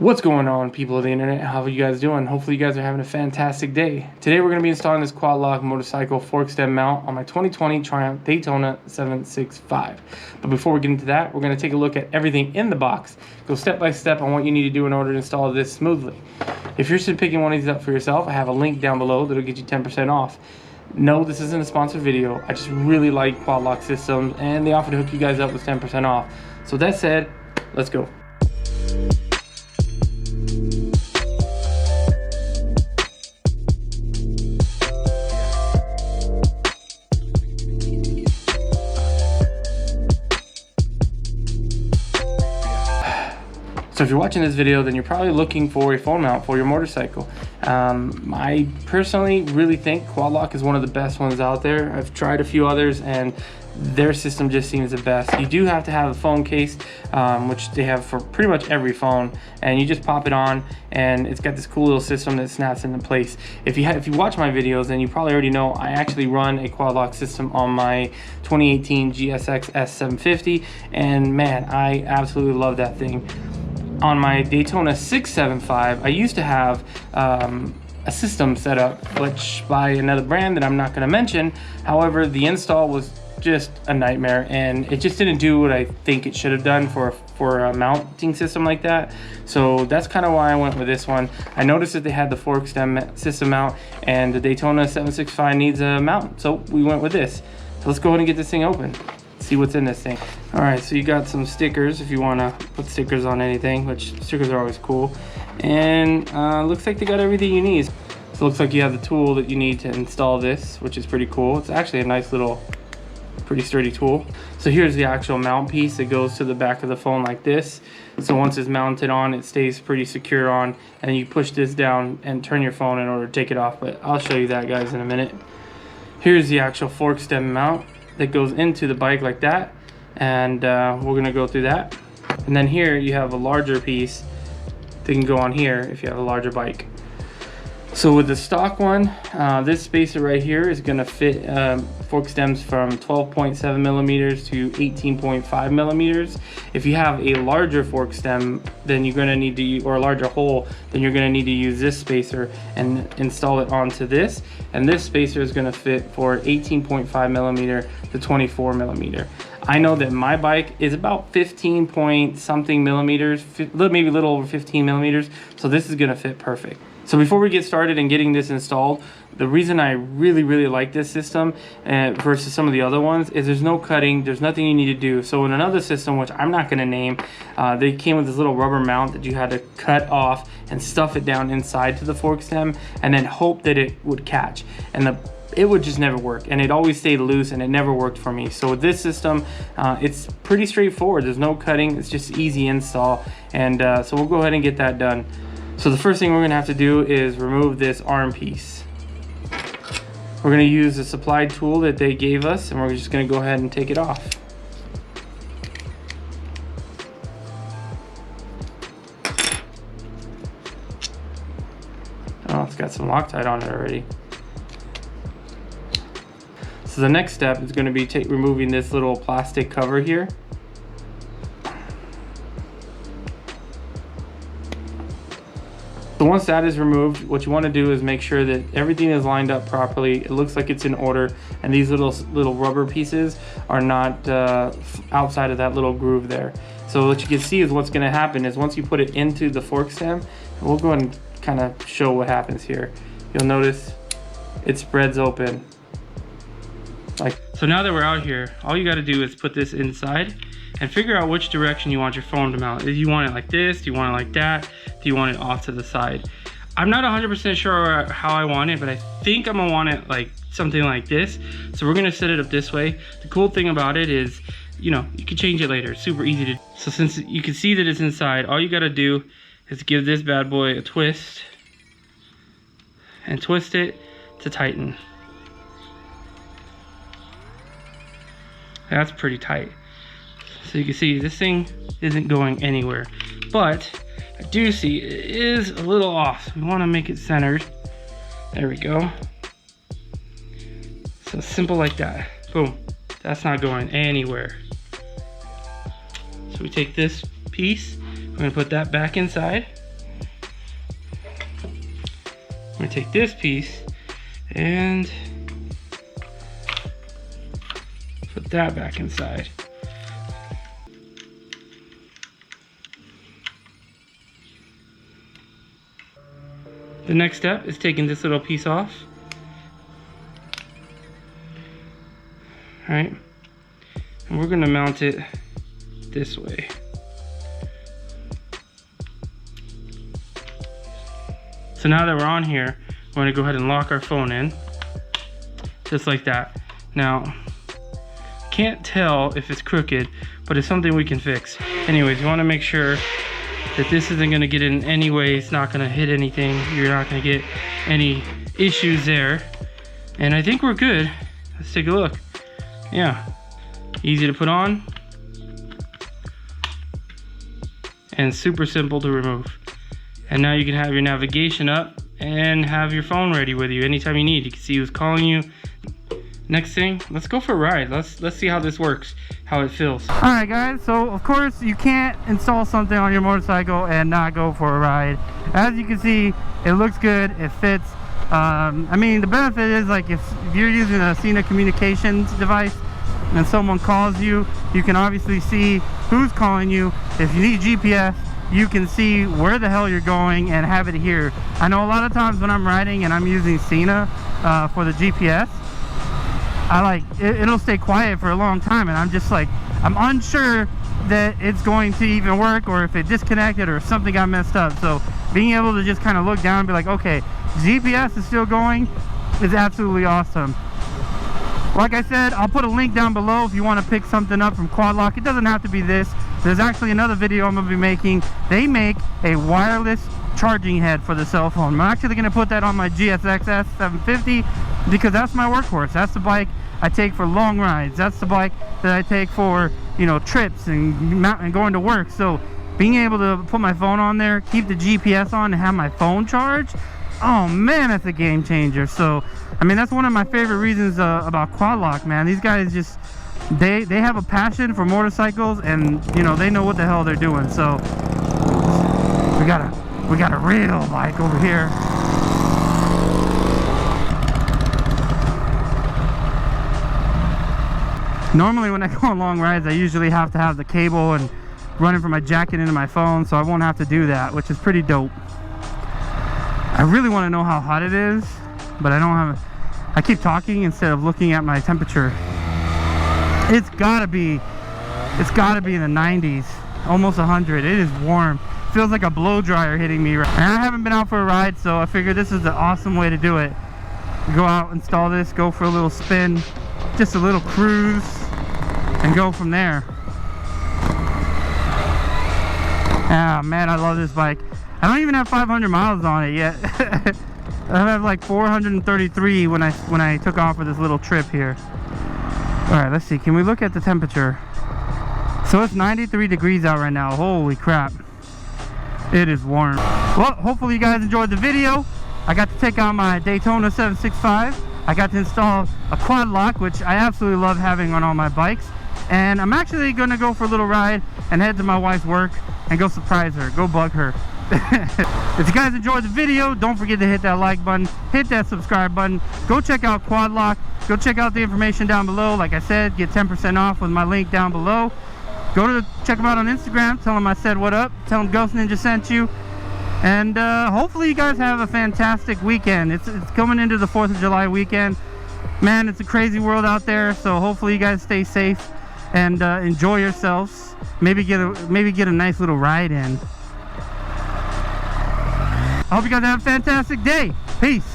What's going on, people of the internet? How are you guys doing? Hopefully you guys are having a fantastic day. Today we're going to be installing this Quadlock motorcycle fork stem mount on my 2020 Triumph Daytona 765. But before we get into that, we're going to take a look at everything in the box, go step by step on what you need to do in order to install this smoothly. If you're interested in picking one of these up for yourself, I have a link down below that'll get you 10% off. No, this isn't a sponsored video. I just really like Quadlock systems and they offer to hook you guys up with 10% off. So that said, let's go. So if you're watching this video, then you're probably looking for a phone mount for your motorcycle. I personally really think Quadlock is one of the best ones out there. I've tried a few others and their system just seems the best. You do have to have a phone case, which they have for pretty much every phone, and you just pop it on and it's got this cool little system that snaps into place. If you watch my videos, then you probably already know I actually run a Quadlock system on my 2018 GSX S750, and man, I absolutely love that thing. On my Daytona 675, I used to have a system set up, which by another brand that I'm not going to mention. However, the install was just a nightmare, and it just didn't do what I think it should have done for a mounting system like that. So that's kind of why I went with this one. I noticed that they had the fork stem system mount, and the Daytona 765 needs a mount, so we went with this. So let's go ahead and get this thing open. See what's in this thing. All right, so you got some stickers if you want to put stickers on anything, which stickers are always cool. And looks like they got everything you need. So it looks like you have the tool that you need to install this, which is pretty cool. It's actually a nice little, pretty sturdy tool. So here's the actual mount piece that goes to the back of the phone like this. So once it's mounted on, it stays pretty secure on, and you push this down and turn your phone in order to take it off. But I'll show you that, guys, in a minute. Here's the actual fork stem mount that goes into the bike like that, and we're gonna go through that. And then here you have a larger piece that can go on here if you have a larger bike. So with the stock one, this spacer right here is gonna fit fork stems from 12.7 millimeters to 18.5 millimeters. If you have a larger fork stem, then you're gonna need to, or a larger hole, then you're gonna need to use this spacer and install it onto this. And this spacer is gonna fit for 18.5 millimeter to 24 millimeter. I know that my bike is about 15 point something millimeters, maybe a little over 15 millimeters. So this is gonna fit perfect. So before we get started in getting this installed, the reason I really like this system versus some of the other ones is there's no cutting, there's nothing you need to do. So in another system, which I'm not gonna name, they came with this little rubber mount that you had to cut off and stuff it down inside to the fork stem and then hope that it would catch. And it would just never work, and it always stayed loose, and it never worked for me. So with this system, it's pretty straightforward. There's no cutting, it's just easy install, and so we'll go ahead and get that done. So the first thing we're gonna have to do is remove this arm piece. We're gonna use the supplied tool that they gave us, and we're just gonna go ahead and take it off. Oh, it's got some Loctite on it already. So the next step is gonna be removing this little plastic cover here. So once that is removed, what you want to do is make sure that everything is lined up properly. It looks like it's in order, and these little rubber pieces are not outside of that little groove there. So what you can see is what's going to happen is once you put it into the fork stem, we'll go ahead and kind of show what happens here. You'll notice it spreads open. So now that we're out here, all you got to do is put this inside and figure out which direction you want your phone to mount. Do you want it like this? Do you want it like that? Do you want it off to the side? I'm not 100% sure how I want it, but I think I'm gonna want it like something like this. So we're gonna set it up this way. The cool thing about it is, you know, you can change it later. It's super easy to. So since you can see that it's inside, all you gotta do is give this bad boy a twist and twist it to tighten. That's pretty tight. So you can see this thing isn't going anywhere, but I do see it is a little off. We want to make it centered. There we go. So simple like that. Boom. That's not going anywhere. So we take this piece, we're gonna put that back inside. I'm gonna take this piece and put that back inside. The next step is taking this little piece off. All right, and we're gonna mount it this way. So now that we're on here, we're gonna go ahead and lock our phone in, just like that. Now, can't tell if it's crooked, but it's something we can fix. Anyways, you wanna make sure that this isn't gonna get in any way, it's not gonna hit anything, you're not gonna get any issues there. And I think we're good. Let's take a look. Yeah, easy to put on and super simple to remove. And now you can have your navigation up and have your phone ready with you anytime you need. You can see who's calling you. Next thing, let's go for a ride. Let's see how this works, how it feels. All right, guys. So of course you can't install something on your motorcycle and not go for a ride. As you can see, it looks good. It fits. I mean, the benefit is like if you're using a Sena communications device and someone calls you, you can obviously see who's calling you. If you need GPS, you can see where the hell you're going and have it here. I know a lot of times when I'm riding and I'm using Sena for the GPS, it'll stay quiet for a long time, and I'm just like, I'm unsure that it's going to even work, or if it disconnected or something got messed up. So being able to just kind of look down and be like, okay, GPS is still going, is absolutely awesome. Like I said, I'll put a link down below if you want to pick something up from Quadlock. It doesn't have to be this. There's actually another video I'm going to be making. They make a wireless charging head for the cell phone. I'm actually going to put that on my GSXS 750 because that's my workhorse. That's the bike I take for long rides. That's the bike that I take for, you know, trips and going to work. So being able to put my phone on there, keep the GPS on, and have my phone charged, oh man, that's a game changer. So I mean, that's one of my favorite reasons about Quadlock, man. These guys just they have a passion for motorcycles, and you know, they know what the hell they're doing. So we got a real bike over here. Normally when I go on long rides, I usually have to have the cable and running from my jacket into my phone, so I won't have to do that, which is pretty dope. I really want to know how hot it is, but I don't have. I keep talking instead of looking at my temperature. It's gotta be in the 90s, almost 100. It is warm. Feels like a blow dryer hitting me right. And I haven't been out for a ride, so I figured this is the awesome way to do it. Go out, install this, go for a little spin, just a little cruise, and go from there. Ah man, I love this bike. I don't even have 500 miles on it yet. I have like 433 when I took off for this little trip here. All right, let's see. Can we look at the temperature? So it's 93 degrees out right now. Holy crap. It is warm. Well, hopefully you guys enjoyed the video. I got to take out my Daytona 765. I got to install a Quadlock, which I absolutely love having on all my bikes. And I'm actually going to go for a little ride and head to my wife's work and go surprise her, go bug her. If you guys enjoyed the video, don't forget to hit that like button, hit that subscribe button, go check out Quadlock, go check out the information down below. Like I said, get 10% off with my link down below. Check them out on Instagram, tell them I said what up, tell them GhostNinja sent you, and hopefully you guys have a fantastic weekend. It's coming into the 4th of July weekend. Man, it's a crazy world out there, so hopefully you guys stay safe and enjoy yourselves. Maybe get a nice little ride in. I hope you guys have a fantastic day. Peace.